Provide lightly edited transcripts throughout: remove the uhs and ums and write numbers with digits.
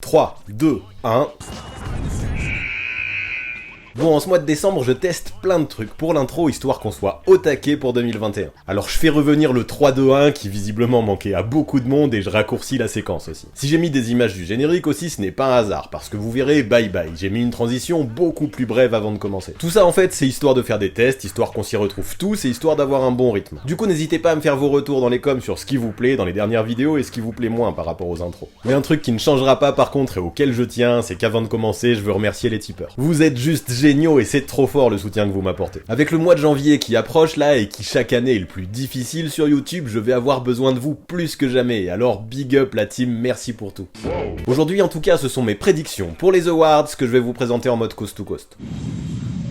3, 2, 1... Bon, en ce mois de décembre, je teste plein de trucs pour l'intro, histoire qu'on soit au taquet pour 2021. Alors je fais revenir le 3-2-1 qui visiblement manquait à beaucoup de monde et je raccourcis la séquence aussi. Si j'ai mis des images du générique aussi, ce n'est pas un hasard, parce que vous verrez, bye bye, j'ai mis une transition beaucoup plus brève avant de commencer. Tout ça en fait, c'est histoire de faire des tests, histoire qu'on s'y retrouve tous et histoire d'avoir un bon rythme. Du coup, n'hésitez pas à me faire vos retours dans les coms sur ce qui vous plaît dans les dernières vidéos et ce qui vous plaît moins par rapport aux intros. Mais un truc qui ne changera pas par contre et auquel je tiens, c'est qu'avant de commencer, je veux remercier les tipeurs. Vous êtes juste géniaux et c'est trop fort le soutien que vous m'apportez. Avec le mois de janvier qui approche là et qui chaque année est le plus difficile sur YouTube, je vais avoir besoin de vous plus que jamais, alors big up la team, merci pour tout. Aujourd'hui en tout cas, ce sont mes prédictions pour les awards que je vais vous présenter en mode coast to coast.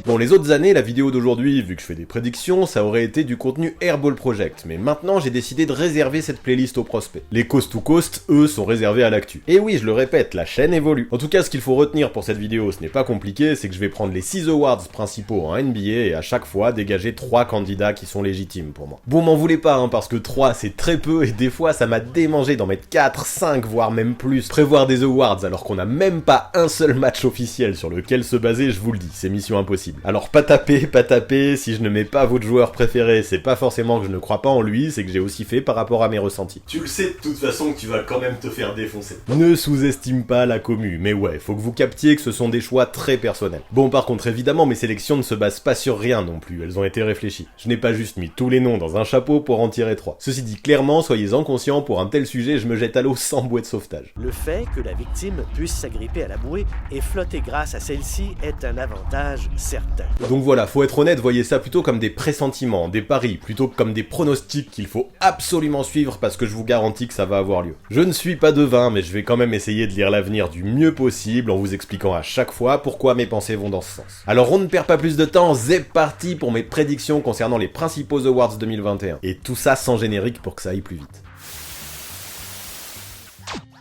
Bon, les autres années, la vidéo d'aujourd'hui, vu que je fais des prédictions, ça aurait été du contenu Airball Project, mais maintenant j'ai décidé de réserver cette playlist aux prospects. Les Coast to Coast, eux, sont réservés à l'actu. Et oui, je le répète, la chaîne évolue. En tout cas, ce qu'il faut retenir pour cette vidéo, ce n'est pas compliqué, c'est que je vais prendre les 6 awards principaux en NBA et à chaque fois dégager 3 candidats qui sont légitimes pour moi. Bon, m'en voulez pas, hein, parce que 3 c'est très peu et des fois ça m'a démangé d'en mettre 4, 5, voire même plus. Prévoir des awards alors qu'on a même pas un seul match officiel sur lequel se baser, je vous le dis, c'est mission impossible. Alors pas taper, si je ne mets pas votre joueur préféré, c'est pas forcément que je ne crois pas en lui, c'est que j'ai aussi fait par rapport à mes ressentis. Tu le sais de toute façon que tu vas quand même te faire défoncer. Ne sous-estime pas la commu, mais ouais, faut que vous captiez que ce sont des choix très personnels. Bon, par contre, évidemment, mes sélections ne se basent pas sur rien non plus, elles ont été réfléchies. Je n'ai pas juste mis tous les noms dans un chapeau pour en tirer 3. Ceci dit, clairement, soyez-en conscients, pour un tel sujet, je me jette à l'eau sans bouée de sauvetage. Le fait que la victime puisse s'agripper à la bouée et flotter grâce à celle-ci est un avantage certain. Donc voilà, faut être honnête, voyez ça plutôt comme des pressentiments, des paris, plutôt que comme des pronostics qu'il faut absolument suivre parce que je vous garantis que ça va avoir lieu. Je ne suis pas devin, mais je vais quand même essayer de lire l'avenir du mieux possible en vous expliquant à chaque fois pourquoi mes pensées vont dans ce sens. Alors on ne perd pas plus de temps, c'est parti pour mes prédictions concernant les principaux awards 2021. Et tout ça sans générique pour que ça aille plus vite.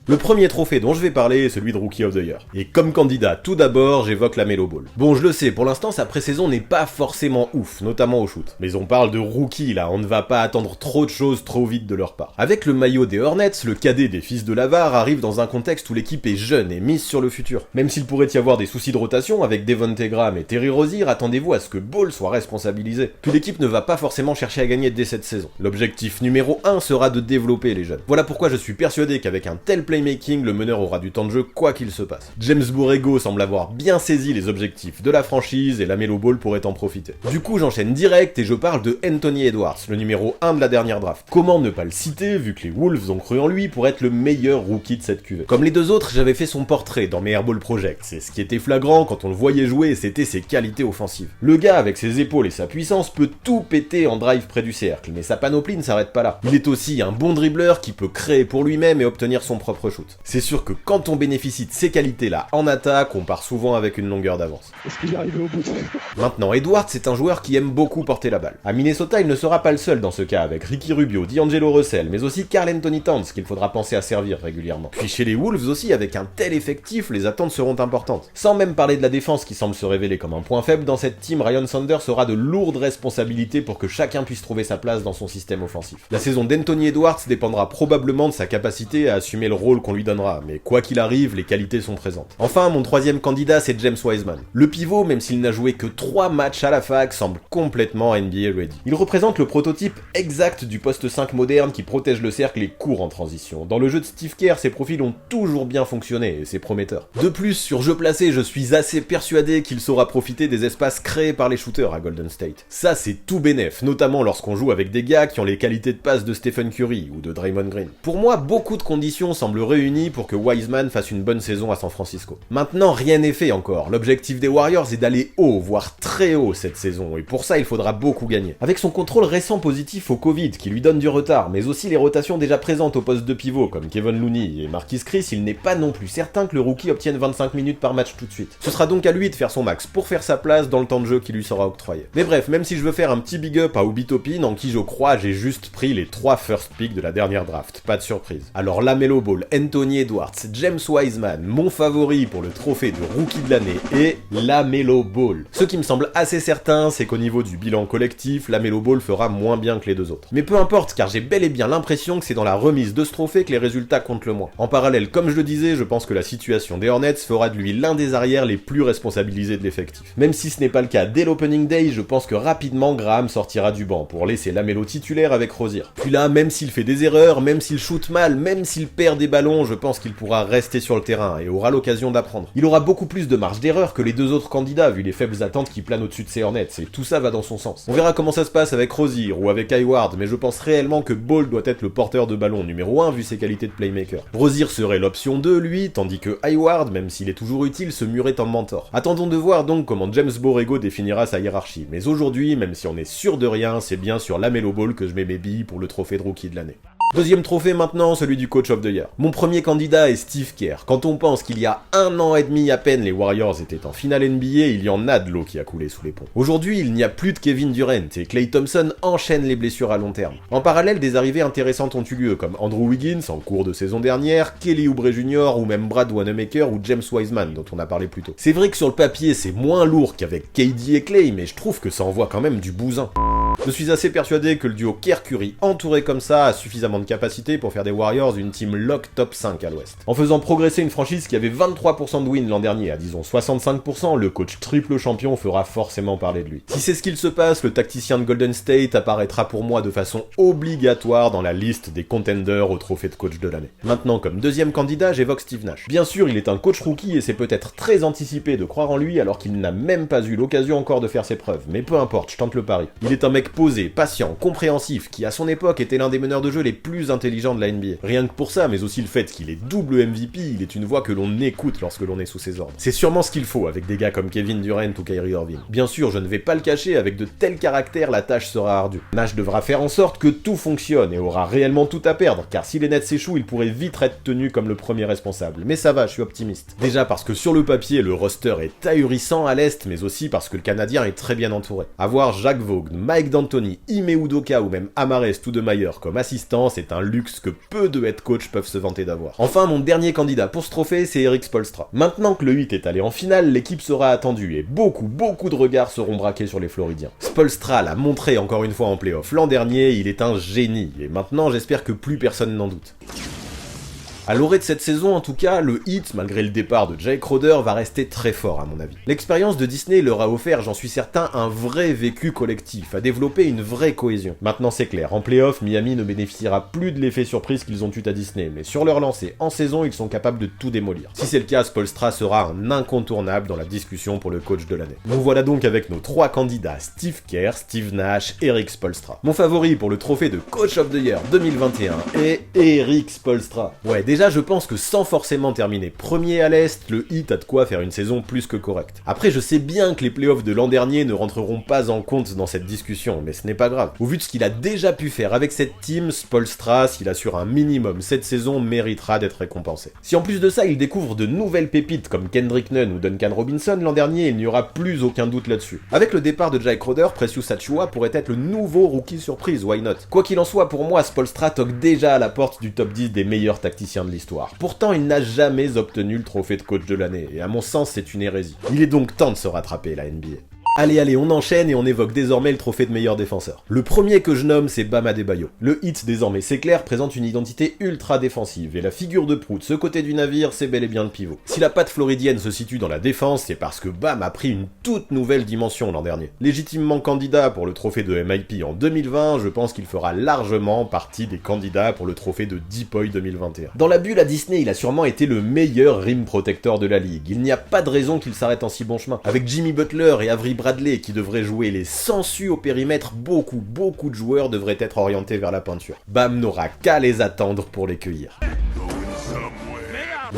Le premier trophée dont je vais parler est celui de Rookie of the Year. Et comme candidat, tout d'abord, j'évoque la Melo Ball. Bon, je le sais, pour l'instant, sa pré-saison n'est pas forcément ouf, notamment au shoot. Mais on parle de rookie là, on ne va pas attendre trop de choses trop vite de leur part. Avec le maillot des Hornets, le cadet des fils de Lavar arrive dans un contexte où l'équipe est jeune et mise sur le futur. Même s'il pourrait y avoir des soucis de rotation avec Devonte Graham et Terry Rozier, attendez-vous à ce que Ball soit responsabilisé. Puis l'équipe ne va pas forcément chercher à gagner dès cette saison. L'objectif numéro 1 sera de développer les jeunes. Voilà pourquoi je suis persuadé qu'avec un tel playmaking, le meneur aura du temps de jeu quoi qu'il se passe. James Borrego semble avoir bien saisi les objectifs de la franchise et la Melo Ball pourrait en profiter. Du coup, j'enchaîne direct et je parle de Anthony Edwards, le numéro 1 de la dernière draft. Comment ne pas le citer vu que les Wolves ont cru en lui pour être le meilleur rookie de cette cuvée. Comme les deux autres, j'avais fait son portrait dans mes Airball Project. C'est ce qui était flagrant quand on le voyait jouer, c'était ses qualités offensives. Le gars, avec ses épaules et sa puissance, peut tout péter en drive près du cercle, mais sa panoplie ne s'arrête pas là. Il est aussi un bon dribbleur qui peut créer pour lui-même et obtenir son propre shoot. C'est sûr que quand on bénéficie de ces qualités-là en attaque, on part souvent avec une longueur d'avance. Est-ce qu'il est arrivé au bout? Maintenant, Edwards c'est un joueur qui aime beaucoup porter la balle. À Minnesota, il ne sera pas le seul dans ce cas, avec Ricky Rubio, D'Angelo Russell, mais aussi Karl Anthony Towns, qu'il faudra penser à servir régulièrement. Puis chez les Wolves aussi, avec un tel effectif, les attentes seront importantes. Sans même parler de la défense qui semble se révéler comme un point faible dans cette team, Ryan Saunders aura de lourdes responsabilités pour que chacun puisse trouver sa place dans son système offensif. La saison d'Anthony Edwards dépendra probablement de sa capacité à assumer le rôle qu'on lui donnera, mais quoi qu'il arrive, les qualités sont présentes. Enfin, mon troisième candidat, c'est James Wiseman. Le pivot, même s'il n'a joué que 3 matchs à la fac, semble complètement NBA ready. Il représente le prototype exact du poste 5 moderne qui protège le cercle et court en transition. Dans le jeu de Steve Kerr, ces profils ont toujours bien fonctionné et c'est prometteur. De plus, sur jeu placé, je suis assez persuadé qu'il saura profiter des espaces créés par les shooters à Golden State. Ça, c'est tout bénef, notamment lorsqu'on joue avec des gars qui ont les qualités de passe de Stephen Curry ou de Draymond Green. Pour moi, beaucoup de conditions semblent réunies pour que Wiseman fasse une bonne saison à San Francisco. Maintenant, rien n'est fait encore. L'objectif des Warriors est d'aller haut, voire très haut cette saison, et pour ça, il faudra beaucoup gagner. Avec son contrôle récent positif au Covid, qui lui donne du retard, mais aussi les rotations déjà présentes au poste de pivot, comme Kevin Looney et Marquise Chris, il n'est pas non plus certain que le rookie obtienne 25 minutes par match tout de suite. Ce sera donc à lui de faire son max pour faire sa place dans le temps de jeu qui lui sera octroyé. Mais bref, même si je veux faire un petit big up à Obi Toppin, en qui je crois j'ai juste pris les 3 first picks de la dernière draft, pas de surprise. Alors LaMelo Ball, Anthony Edwards, James Wiseman, mon favori pour le trophée de rookie de l'année et LaMelo Ball. Ce qui me semble assez certain, c'est qu'au niveau du bilan collectif, LaMelo Ball fera moins bien que les deux autres. Mais peu importe, car j'ai bel et bien l'impression que c'est dans la remise de ce trophée que les résultats comptent le moins. En parallèle, comme je le disais, je pense que la situation des Hornets fera de lui l'un des arrières les plus responsabilisés de l'effectif. Même si ce n'est pas le cas dès l'opening day, je pense que rapidement Graham sortira du banc pour laisser LaMelo titulaire avec Rozier. Puis là, même s'il fait des erreurs, même s'il shoot mal, même s'il perd des ballons, je pense qu'il pourra rester sur le terrain et aura l'occasion d'apprendre. Il aura beaucoup plus de marge d'erreur que les deux autres candidats vu les faibles attentes qui planent au-dessus de ces Hornets, et tout ça va dans son sens. On verra comment ça se passe avec Rozier ou avec Hayward, mais je pense réellement que Ball doit être le porteur de ballon numéro 1 vu ses qualités de playmaker. Rozier serait l'option 2 lui, tandis que Hayward, même s'il est toujours utile, se murait en mentor. Attendons de voir donc comment James Borrego définira sa hiérarchie, mais aujourd'hui, même si on est sûr de rien, c'est bien sur LaMelo Ball que je mets mes billes pour le trophée de rookie de l'année. Deuxième trophée maintenant, celui du Coach of the Year. Mon premier candidat est Steve Kerr. Quand on pense qu'il y a 1 an et demi à peine les Warriors étaient en finale NBA, il y en a de l'eau qui a coulé sous les ponts. Aujourd'hui, il n'y a plus de Kevin Durant et Klay Thompson enchaîne les blessures à long terme. En parallèle, des arrivées intéressantes ont eu lieu comme Andrew Wiggins en cours de saison dernière, Kelly Oubre Jr. ou même Brad Wanamaker ou James Wiseman dont on a parlé plus tôt. C'est vrai que sur le papier c'est moins lourd qu'avec KD et Klay, mais je trouve que ça envoie quand même du bousin. Je suis assez persuadé que le duo Kerr-Curry entouré comme ça a suffisamment de capacité pour faire des Warriors une team lock top 5 à l'ouest. En faisant progresser une franchise qui avait 23% de win l'an dernier à disons 65%, le coach triple champion fera forcément parler de lui. Si c'est ce qu'il se passe, le tacticien de Golden State apparaîtra pour moi de façon obligatoire dans la liste des contenders au trophée de coach de l'année. Maintenant, comme deuxième candidat, j'évoque Steve Nash. Bien sûr, il est un coach rookie et c'est peut-être très anticipé de croire en lui alors qu'il n'a même pas eu l'occasion encore de faire ses preuves, mais peu importe, je tente le pari. Il est un mec posé, patient, compréhensif, qui à son époque était l'un des meneurs de jeu les plus intelligents de la NBA. Rien que pour ça, mais aussi le fait qu'il est double MVP, il est une voix que l'on écoute lorsque l'on est sous ses ordres. C'est sûrement ce qu'il faut avec des gars comme Kevin Durant ou Kyrie Irving. Bien sûr, je ne vais pas le cacher, avec de tels caractères, la tâche sera ardue. Nash devra faire en sorte que tout fonctionne et aura réellement tout à perdre, car si les Nets s'échouent, il pourrait vite être tenu comme le premier responsable. Mais ça va, je suis optimiste. Déjà parce que sur le papier, le roster est ahurissant à l'Est, mais aussi parce que le Canadien est très bien entouré. Avoir Jacques Vaughn, Mike D'Antoni, Ime Udoka ou même Amar'e Stoudemire comme assistant, c'est un luxe que peu de head coach peuvent se vanter d'avoir. Enfin, mon dernier candidat pour ce trophée, c'est Erik Spoelstra. Maintenant que le Heat est allé en finale, l'équipe sera attendue et beaucoup de regards seront braqués sur les Floridiens. Spoelstra l'a montré encore une fois en play-off l'an dernier, il est un génie et maintenant j'espère que plus personne n'en doute. À l'orée de cette saison, en tout cas, le Heat, malgré le départ de Jay Crowder, va rester très fort à mon avis. L'expérience de Disney leur a offert, j'en suis certain, un vrai vécu collectif, a développé une vraie cohésion. Maintenant c'est clair, en play-off, Miami ne bénéficiera plus de l'effet surprise qu'ils ont eu à Disney, mais sur leur lancée en saison, ils sont capables de tout démolir. Si c'est le cas, Spoelstra sera un incontournable dans la discussion pour le coach de l'année. Nous voilà donc avec nos 3 candidats, Steve Kerr, Steve Nash, Erik Spoelstra. Mon favori pour le trophée de Coach of the Year 2021 est Erik Spoelstra. Ouais, déjà je pense que sans forcément terminer premier à l'Est, le Heat a de quoi faire une saison plus que correcte. Après je sais bien que les playoffs de l'an dernier ne rentreront pas en compte dans cette discussion, mais ce n'est pas grave. Au vu de ce qu'il a déjà pu faire avec cette team, Spoelstra, s'il assure un minimum cette saison, méritera d'être récompensé. Si en plus de ça il découvre de nouvelles pépites comme Kendrick Nunn ou Duncan Robinson l'an dernier, il n'y aura plus aucun doute là-dessus. Avec le départ de Jay Crowder, Precious Achiuwa pourrait être le nouveau rookie surprise, why not? Quoi qu'il en soit, pour moi, Spoelstra toque déjà à la porte du top 10 des meilleurs tacticiens de l'histoire. Pourtant, il n'a jamais obtenu le trophée de coach de l'année, et à mon sens, c'est une hérésie. Il est donc temps de se rattraper, la NBA. Allez, on enchaîne et on évoque désormais le trophée de meilleur défenseur. Le premier que je nomme, c'est Bam Adebayo. Le Heat, désormais c'est clair, présente une identité ultra défensive, et la figure de proue de ce côté du navire, c'est bel et bien le pivot. Si la patte floridienne se situe dans la défense, c'est parce que Bam a pris une toute nouvelle dimension l'an dernier. Légitimement candidat pour le trophée de MIP en 2020, je pense qu'il fera largement partie des candidats pour le trophée de Deep Boy 2021. Dans la bulle à Disney, il a sûrement été le meilleur rim protector de la ligue. Il n'y a pas de raison qu'il s'arrête en si bon chemin. Avec Jimmy Butler et Avery Bradley qui devraient jouer les sangsues au périmètre, beaucoup de joueurs devraient être orientés vers la peinture. Bam n'aura qu'à les attendre pour les cueillir.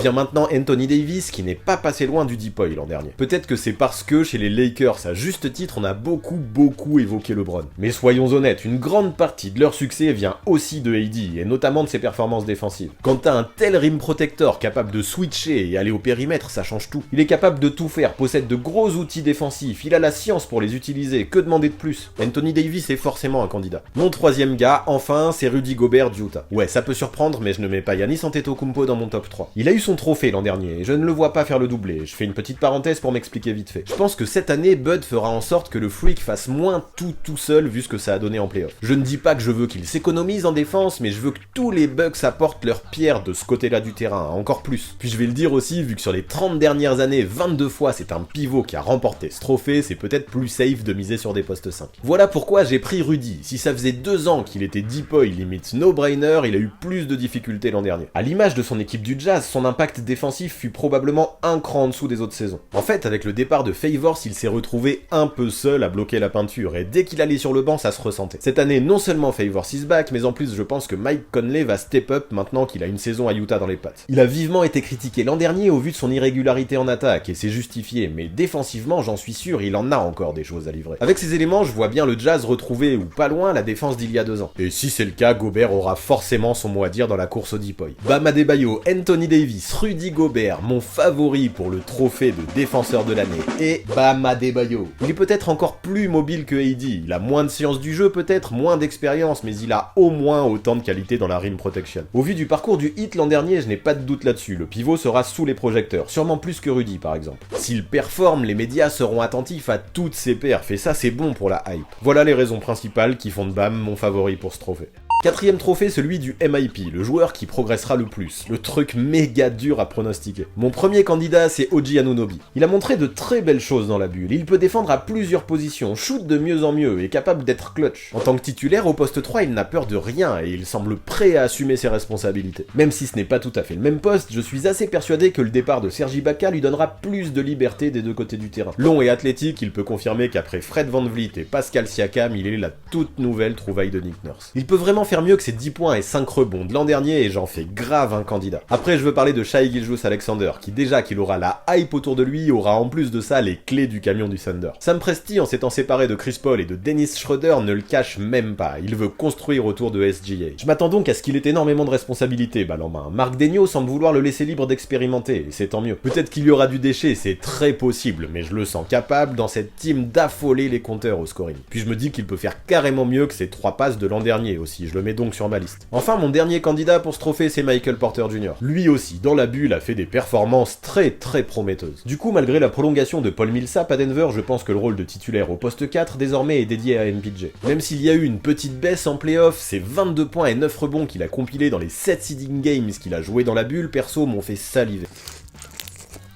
Vient maintenant Anthony Davis qui n'est pas passé loin du Deep Oil l'an dernier. Peut-être que c'est parce que chez les Lakers, à juste titre, on a beaucoup évoqué LeBron. Mais soyons honnêtes, une grande partie de leur succès vient aussi de AD, et notamment de ses performances défensives. Quand t'as un tel rim protector capable de switcher et aller au périmètre, ça change tout. Il est capable de tout faire, possède de gros outils défensifs, il a la science pour les utiliser, que demander de plus? Anthony Davis est forcément un candidat. Mon troisième gars, enfin, c'est Rudy Gobert d'Utah. Ouais, ça peut surprendre, mais je ne mets pas Giannis Antetokounmpo dans mon top 3. Il a eu son trophée l'an dernier, et je ne le vois pas faire le doublé. Je fais une petite parenthèse pour m'expliquer vite fait. Je pense que cette année, Bud fera en sorte que le Freak fasse moins tout seul vu ce que ça a donné en playoff. Je ne dis pas que je veux qu'il s'économise en défense, mais je veux que tous les Bucks apportent leur pierre de ce côté-là du terrain, encore plus. Puis je vais le dire aussi, vu que sur les 30 dernières années, 22 fois c'est un pivot qui a remporté ce trophée, c'est peut-être plus safe de miser sur des postes 5. Voilà pourquoi j'ai pris Rudy. Si ça faisait 2 ans qu'il était deep oil limite no-brainer, il a eu plus de difficultés l'an dernier. À l'image de son équipe du Jazz, son impact défensif fut probablement un cran en dessous des autres saisons. En fait, avec le départ de Favors, il s'est retrouvé un peu seul à bloquer la peinture, et dès qu'il allait sur le banc, ça se ressentait. Cette année, non seulement Favors is back, mais en plus je pense que Mike Conley va step up maintenant qu'il a une saison à Utah dans les pattes. Il a vivement été critiqué l'an dernier au vu de son irrégularité en attaque, et c'est justifié, mais défensivement, j'en suis sûr, il en a encore des choses à livrer. Avec ces éléments, je vois bien le Jazz retrouver, ou pas loin, la défense d'il y a 2 ans. Et si c'est le cas, Gobert aura forcément son mot à dire dans la course au Deep Oil. Bam Adebayo, Anthony Davis, Rudy Gobert, mon favori pour le trophée de défenseur de l'année, et Bam Adebayo. Il est peut-être encore plus mobile que AD, il a moins de science du jeu peut-être, moins d'expérience, mais il a au moins autant de qualité dans la rim protection. Au vu du parcours du Heat l'an dernier, je n'ai pas de doute là-dessus, le pivot sera sous les projecteurs, sûrement plus que Rudy par exemple. S'il performe, les médias seront attentifs à toutes ses perfs, et ça c'est bon pour la hype. Voilà les raisons principales qui font de Bam mon favori pour ce trophée. Quatrième trophée, celui du MIP, le joueur qui progressera le plus, le truc méga dur à pronostiquer. Mon premier candidat, c'est OG Anunoby. Il a montré de très belles choses dans la bulle, il peut défendre à plusieurs positions, shoot de mieux en mieux, et est capable d'être clutch. En tant que titulaire, au poste 3, il n'a peur de rien, et il semble prêt à assumer ses responsabilités. Même si ce n'est pas tout à fait le même poste, je suis assez persuadé que le départ de Serge Ibaka lui donnera plus de liberté des deux côtés du terrain. Long et athlétique, il peut confirmer qu'après Fred VanVleet et Pascal Siakam, il est la toute nouvelle trouvaille de Nick Nurse. Il peut vraiment faire mieux que ses 10 points et 5 rebonds de l'an dernier et j'en fais grave un candidat. Après je veux parler de Shai Gilgeous-Alexander qui déjà qu'il aura la hype autour de lui aura en plus de ça les clés du camion du Thunder. Sam Presti en s'étant séparé de Chris Paul et de Dennis Schroeder ne le cache même pas, il veut construire autour de SGA. Je m'attends donc à ce qu'il ait énormément de responsabilités balle en main. Marc Daigneault semble vouloir le laisser libre d'expérimenter et c'est tant mieux. Peut-être qu'il y aura du déchet, c'est très possible, mais je le sens capable dans cette team d'affoler les compteurs au scoring. Puis je me dis qu'il peut faire carrément mieux que ses 3 passes de l'an dernier aussi, je le mets donc sur ma liste. Enfin, mon dernier candidat pour ce trophée, c'est Michael Porter Jr. Lui aussi, dans la bulle, a fait des performances très prometteuses. Du coup, malgré la prolongation de Paul Millsap à Denver, je pense que le rôle de titulaire au poste 4 désormais est dédié à MPJ. Même s'il y a eu une petite baisse en playoff, ses 22 points et 9 rebonds qu'il a compilés dans les 7 seeding games qu'il a joué dans la bulle, perso, m'ont fait saliver.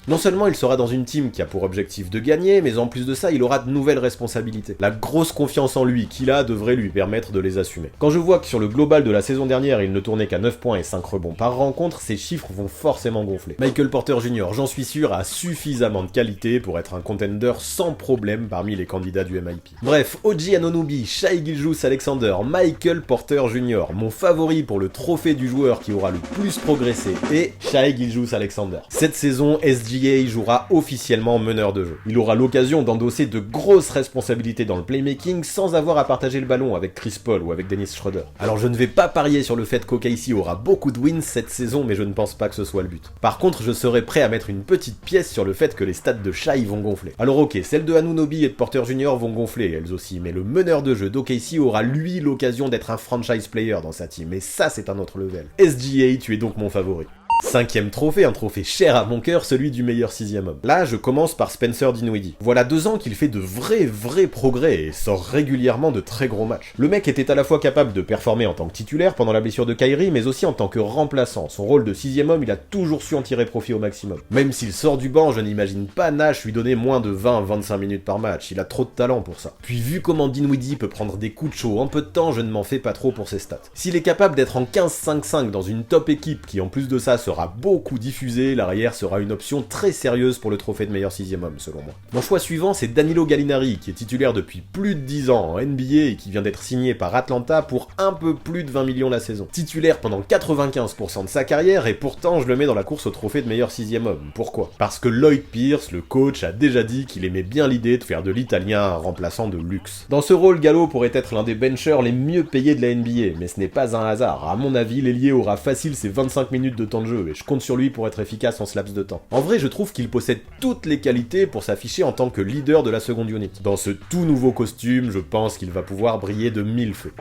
Non seulement il sera dans une team qui a pour objectif de gagner, mais en plus de ça, il aura de nouvelles responsabilités. La grosse confiance en lui qu'il a devrait lui permettre de les assumer. Quand je vois que sur le global de la saison dernière, il ne tournait qu'à 9 points et 5 rebonds par rencontre, ces chiffres vont forcément gonfler. Michael Porter Jr., j'en suis sûr, a suffisamment de qualité pour être un contender sans problème parmi les candidats du MIP. Bref, OG Anunoby, Shai Gilgeous-Alexander, Michael Porter Jr., mon favori pour le trophée du joueur qui aura le plus progressé, et Shai Gilgeous-Alexander. Cette saison, SGA jouera officiellement meneur de jeu. Il aura l'occasion d'endosser de grosses responsabilités dans le playmaking sans avoir à partager le ballon avec Chris Paul ou avec Dennis Schroeder. Alors je ne vais pas parier sur le fait qu'OKC aura beaucoup de wins cette saison, mais je ne pense pas que ce soit le but. Par contre, je serais prêt à mettre une petite pièce sur le fait que les stats de Shai vont gonfler. Alors ok, celles de Anunoby et de Porter Jr. vont gonfler elles aussi, mais le meneur de jeu d'OKC aura lui l'occasion d'être un franchise player dans sa team, et ça c'est un autre level. SGA, tu es donc mon favori. 5e trophée, un trophée cher à mon cœur, celui du meilleur 6e homme. Là, je commence par Spencer Dinwiddie. Voilà 2 ans qu'il fait de vrais progrès et sort régulièrement de très gros matchs. Le mec était à la fois capable de performer en tant que titulaire pendant la blessure de Kyrie, mais aussi en tant que remplaçant. Son rôle de 6e homme, il a toujours su en tirer profit au maximum. Même s'il sort du banc, je n'imagine pas Nash lui donner moins de 20-25 minutes par match. Il a trop de talent pour ça. Puis vu comment Dinwiddie peut prendre des coups de chaud en peu de temps, je ne m'en fais pas trop pour ses stats. S'il est capable d'être en 15-5-5 dans une top équipe qui en plus de ça sera sera beaucoup diffusé, l'arrière sera une option très sérieuse pour le trophée de meilleur 6ème homme selon moi. Mon choix suivant c'est Danilo Gallinari qui est titulaire depuis plus de 10 ans en NBA et qui vient d'être signé par Atlanta pour un peu plus de 20 millions la saison. Titulaire pendant 95% de sa carrière et pourtant je le mets dans la course au trophée de meilleur 6ème homme. Pourquoi ? Parce que Lloyd Pierce, le coach, a déjà dit qu'il aimait bien l'idée de faire de l'italien un remplaçant de luxe. Dans ce rôle, Gallo pourrait être l'un des benchers les mieux payés de la NBA, mais ce n'est pas un hasard. À mon avis, l'ailier aura facile ses 25 minutes de temps de jeu et je compte sur lui pour être efficace en ce laps de temps. En vrai, je trouve qu'il possède toutes les qualités pour s'afficher en tant que leader de la seconde unit. Dans ce tout nouveau costume, je pense qu'il va pouvoir briller de 1000 feux.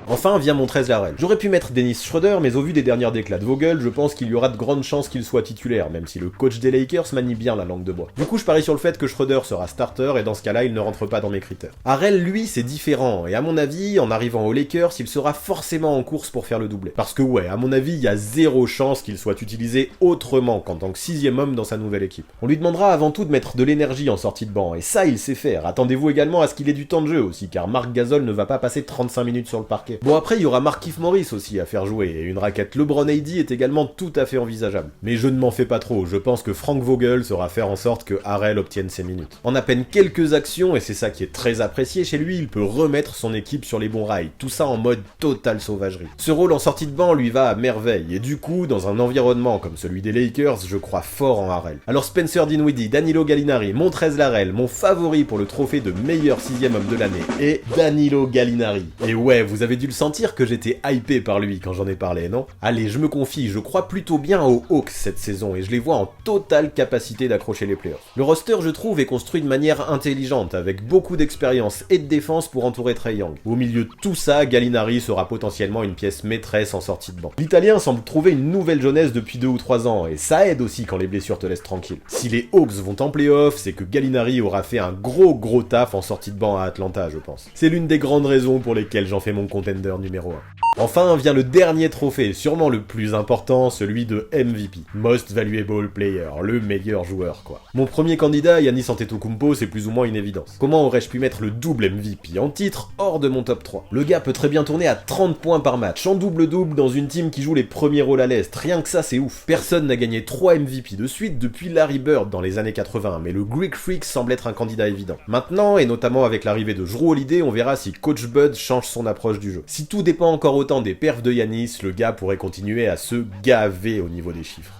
Enfin vient Montrezl Harrell. J'aurais pu mettre Dennis Schroeder, mais au vu des dernières déclats de Vogel, je pense qu'il y aura de grandes chances qu'il soit titulaire, même si le coach des Lakers manie bien la langue de bois. Du coup, je parie sur le fait que Schroeder sera starter, et dans ce cas-là, il ne rentre pas dans mes critères. Harrell, lui, c'est différent, et à mon avis, en arrivant aux Lakers, il sera forcément en course pour faire le doublé. Parce que ouais, à mon avis, il y a zéro chance qu'il soit utilisé autrement qu'en tant que 6ème homme dans sa nouvelle équipe. On lui demandera avant tout de mettre de l'énergie en sortie de banc, et ça, il sait faire. Attendez-vous également à ce qu'il ait du temps de jeu aussi, car Marc Gasol ne va pas passer 35 minutes sur le parquet. Bon, après, il y aura Markieff Morris aussi à faire jouer, et une raquette LeBron AD est également tout à fait envisageable. Mais je ne m'en fais pas trop, je pense que Frank Vogel saura faire en sorte que Harrell obtienne ses minutes. En à peine quelques actions, et c'est ça qui est très apprécié chez lui, il peut remettre son équipe sur les bons rails, tout ça en mode totale sauvagerie. Ce rôle en sortie de banc lui va à merveille, et du coup, dans un environnement comme celui des Lakers, je crois fort en Harrell. Alors Spencer Dinwiddie, Danilo Gallinari, Montrezl Harrell, mon favori pour le trophée de meilleur 6ème homme de l'année est Danilo Gallinari. Et ouais, vous avez dû le sentir que j'étais hypé par lui quand j'en ai parlé, non ? Allez, je me confie, je crois plutôt bien aux Hawks cette saison et je les vois en totale capacité d'accrocher les playoffs. Le roster, je trouve, est construit de manière intelligente, avec beaucoup d'expérience et de défense pour entourer Trae Young. Au milieu de tout ça, Gallinari sera potentiellement une pièce maîtresse en sortie de banc. L'Italien semble trouver une nouvelle jeunesse depuis 2 ou 3 ans, et ça aide aussi quand les blessures te laissent tranquille. Si les Hawks vont en playoffs, c'est que Gallinari aura fait un gros taf en sortie de banc à Atlanta, je pense. C'est l'une des grandes raisons pour lesquelles j'en fais mon contender numéro 1. Enfin vient le dernier trophée, sûrement le plus important, celui de MVP. Most Valuable Player, le meilleur joueur quoi. Mon premier candidat, Giannis Antetokounmpo, c'est plus ou moins une évidence. Comment aurais-je pu mettre le double MVP en titre hors de mon top 3 ? Le gars peut très bien tourner à 30 points par match, en double-double dans une team qui joue les premiers rôles à l'Est, rien que ça c'est ouf. Personne n'a gagné 3 MVP de suite depuis Larry Bird dans les années 80, mais le Greek Freak semble être un candidat évident. Maintenant, et notamment avec l'arrivée de Jrue Holiday, on verra si Coach Bud change son approche du jeu. Si tout dépend encore autant des perfs de Giannis, le gars pourrait continuer à se gaver au niveau des chiffres.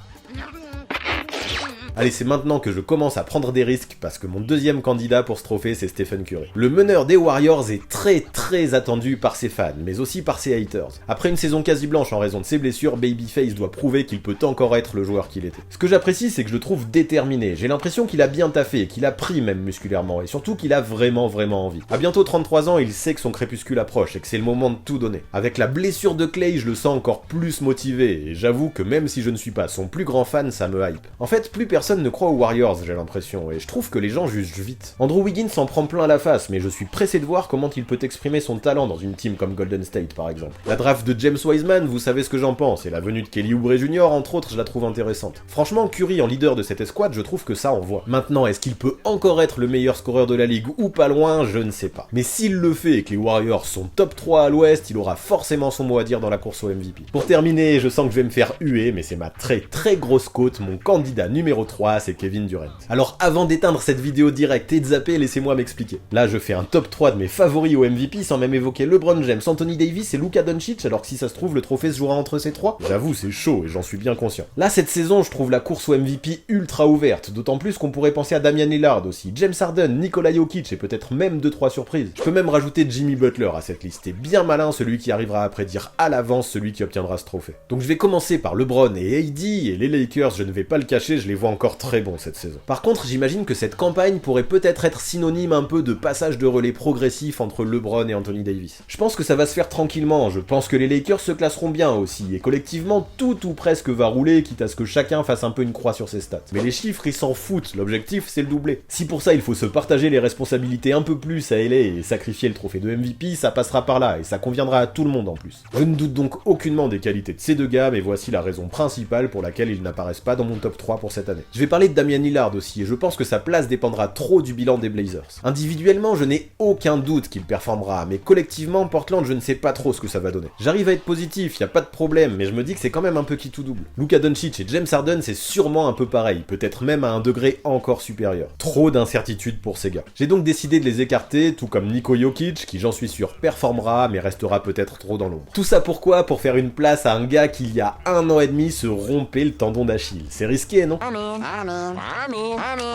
Allez, c'est maintenant que je commence à prendre des risques parce que mon deuxième candidat pour ce trophée, c'est Stephen Curry. Le meneur des Warriors est très attendu par ses fans, mais aussi par ses haters. Après une saison quasi blanche en raison de ses blessures, Babyface doit prouver qu'il peut encore être le joueur qu'il était. Ce que j'apprécie, c'est que je le trouve déterminé. J'ai l'impression qu'il a bien taffé, qu'il a pris même musculairement, et surtout qu'il a vraiment envie. À bientôt 33 ans, il sait que son crépuscule approche et que c'est le moment de tout donner. Avec la blessure de Clay, je le sens encore plus motivé, et j'avoue que même si je ne suis pas son plus grand fan, ça me hype. En fait, plus personne ne croit aux Warriors, j'ai l'impression, et je trouve que les gens jugent vite. Andrew Wiggins s'en prend plein la face, mais je suis pressé de voir comment il peut exprimer son talent dans une team comme Golden State par exemple. La draft de James Wiseman, vous savez ce que j'en pense, et la venue de Kelly Oubre Jr. entre autres, je la trouve intéressante. Franchement, Curry en leader de cette escouade, je trouve que ça envoie. Maintenant, est-ce qu'il peut encore être le meilleur scoreur de la ligue ou pas loin, je ne sais pas. Mais s'il le fait et que les Warriors sont top 3 à l'ouest, il aura forcément son mot à dire dans la course au MVP. Pour terminer, je sens que je vais me faire huer, mais c'est ma très grosse côte, mon candidat numéro 3, c'est Kevin Durant. Alors avant d'éteindre cette vidéo directe et de zapper, laissez-moi m'expliquer. Là je fais un top 3 de mes favoris au MVP sans même évoquer LeBron James, Anthony Davis et Luka Doncic, alors que si ça se trouve le trophée se jouera entre ces trois. J'avoue c'est chaud et j'en suis bien conscient. Là cette saison je trouve la course au MVP ultra ouverte, d'autant plus qu'on pourrait penser à Damian Lillard aussi, James Harden, Nikola Jokic et peut-être même 2-3 surprises. Je peux même rajouter Jimmy Butler à cette liste, et bien malin celui qui arrivera à prédire à l'avance celui qui obtiendra ce trophée. Donc je vais commencer par LeBron et AD, et les Lakers, je ne vais pas le cacher, je les vois encore très bons cette saison. Par contre, j'imagine que cette campagne pourrait peut-être être synonyme un peu de passage de relais progressif entre LeBron et Anthony Davis. Je pense que ça va se faire tranquillement, je pense que les Lakers se classeront bien aussi, et collectivement, tout ou presque va rouler, quitte à ce que chacun fasse un peu une croix sur ses stats. Mais les chiffres, ils s'en foutent, l'objectif, c'est le doubler. Si pour ça, il faut se partager les responsabilités un peu plus à LA et sacrifier le trophée de MVP, ça passera par là, et ça conviendra à tout le monde en plus. Je ne doute donc aucunement des qualités de ces deux gars, mais voici la raison principale pour laquelle ils n'apparaissent pas dans mon top 3 pour cette année. Je vais parler de Damian Lillard aussi, et je pense que sa place dépendra trop du bilan des Blazers. Individuellement, je n'ai aucun doute qu'il performera, mais collectivement, Portland, je ne sais pas trop ce que ça va donner. J'arrive à être positif, y a pas de problème, mais je me dis que c'est quand même un peu qui tout double. Luka Doncic et James Harden, c'est sûrement un peu pareil, peut-être même à un degré encore supérieur. Trop d'incertitudes pour ces gars. J'ai donc décidé de les écarter, tout comme Niko Jokic, qui j'en suis sûr performera, mais restera peut-être trop dans l'ombre. Tout ça pourquoi? Pour faire une place à un gars qui il y a 1 an et demi se rompait le tendon d'Achille. C'est risqué, non?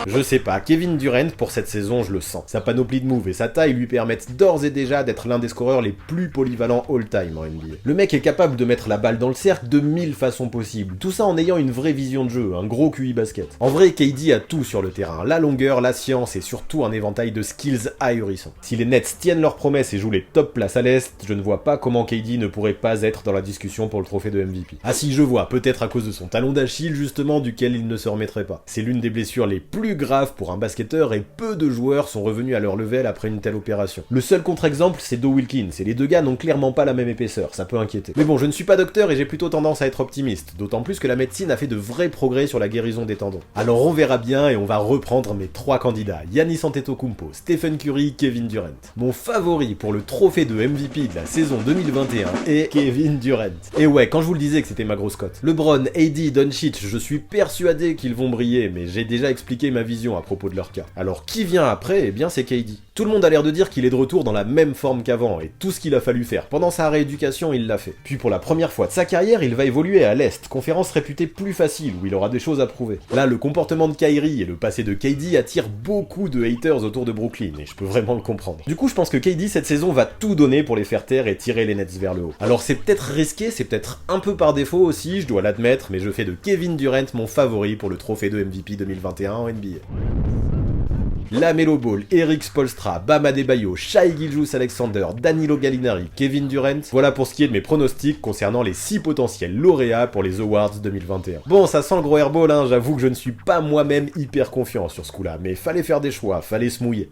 Je sais pas, Kevin Durant, pour cette saison, je le sens. Sa panoplie de moves et sa taille lui permettent d'ores et déjà d'être l'un des scoreurs les plus polyvalents all-time en NBA. Le mec est capable de mettre la balle dans le cercle de 1000 façons possibles, tout ça en ayant une vraie vision de jeu, un gros QI basket. En vrai, KD a tout sur le terrain, la longueur, la science et surtout un éventail de skills ahurissants. Si les Nets tiennent leurs promesses et jouent les top places à l'Est, je ne vois pas comment KD ne pourrait pas être dans la discussion pour le trophée de MVP. Ah si, je vois, peut-être à cause de son talon d'Achille justement duquel il ne se remettrait pas. C'est l'une des blessures les plus graves pour un basketteur et peu de joueurs sont revenus à leur level après une telle opération. Le seul contre-exemple, c'est Doe Wilkins, et les deux gars n'ont clairement pas la même épaisseur, ça peut inquiéter. Mais bon, je ne suis pas docteur et j'ai plutôt tendance à être optimiste, d'autant plus que la médecine a fait de vrais progrès sur la guérison des tendons. Alors on verra bien et on va reprendre mes 3 candidats, Giannis Antetokounmpo, Stephen Curry, Kevin Durant. Mon favori pour le trophée de MVP de la saison 2021 est Kevin Durant. Et ouais, quand je vous le disais que c'était ma grosse cote. LeBron, AD, Doncic, je suis persuadé qu'ils vont briller, mais j'ai déjà expliqué ma vision à propos de leur cas. Alors qui vient après? Eh bien c'est KD. Tout le monde a l'air de dire qu'il est de retour dans la même forme qu'avant, et tout ce qu'il a fallu faire pendant sa rééducation, il l'a fait. Puis pour la première fois de sa carrière, il va évoluer à l'Est, conférence réputée plus facile, où il aura des choses à prouver. Là, le comportement de Kyrie et le passé de KD attirent beaucoup de haters autour de Brooklyn, et je peux vraiment le comprendre. Du coup, je pense que KD cette saison va tout donner pour les faire taire et tirer les Nets vers le haut. Alors c'est peut-être risqué, c'est peut-être un peu par défaut aussi, je dois l'admettre, mais je fais de Kevin Durant mon favori pour le trophée de MVP 2021 en NBA. LaMelo Ball, Eric Spoelstra, Bam Adebayo, Shai Gilgeous-Alexander, Danilo Gallinari, Kevin Durant, voilà pour ce qui est de mes pronostics concernant les 6 potentiels lauréats pour les Awards 2021. Bon, ça sent le gros airball, hein, j'avoue que je ne suis pas moi-même hyper confiant sur ce coup-là, mais fallait faire des choix, fallait se mouiller.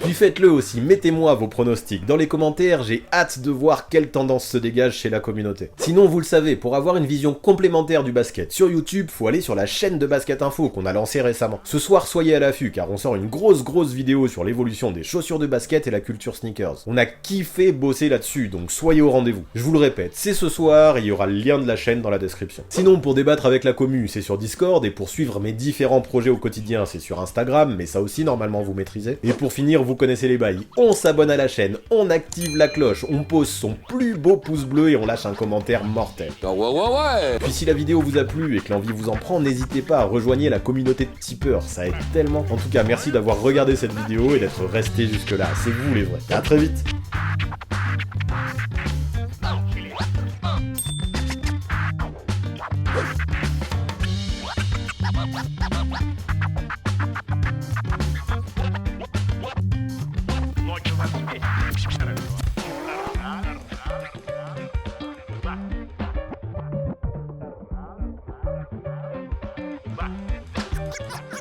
Puis faites-le aussi, mettez-moi vos pronostics dans les commentaires, j'ai hâte de voir quelle tendance se dégage chez la communauté. Sinon, vous le savez, pour avoir une vision complémentaire du basket sur YouTube, faut aller sur la chaîne de Basket Info qu'on a lancée récemment. Ce soir, soyez à l'affût, car on sort une grosse vidéo sur l'évolution des chaussures de basket et la culture sneakers. On a kiffé bosser là-dessus, donc soyez au rendez-vous. Je vous le répète, c'est ce soir, il y aura le lien de la chaîne dans la description. Sinon, pour débattre avec la commu, c'est sur Discord, et pour suivre mes différents projets au quotidien, c'est sur Instagram, mais ça aussi, normalement, vous maîtrisez. Et pour finir, vous connaissez les bails, on s'abonne à la chaîne, on active la cloche, on pose son plus beau pouce bleu et on lâche un commentaire mortel. Ouais. Puis si la vidéo vous a plu et que l'envie vous en prend, n'hésitez pas à rejoindre la communauté de tipeurs, ça aide tellement. En tout cas, merci d'avoir regardé cette vidéo et d'être resté jusque là, c'est vous les vrais. À très vite. Bye.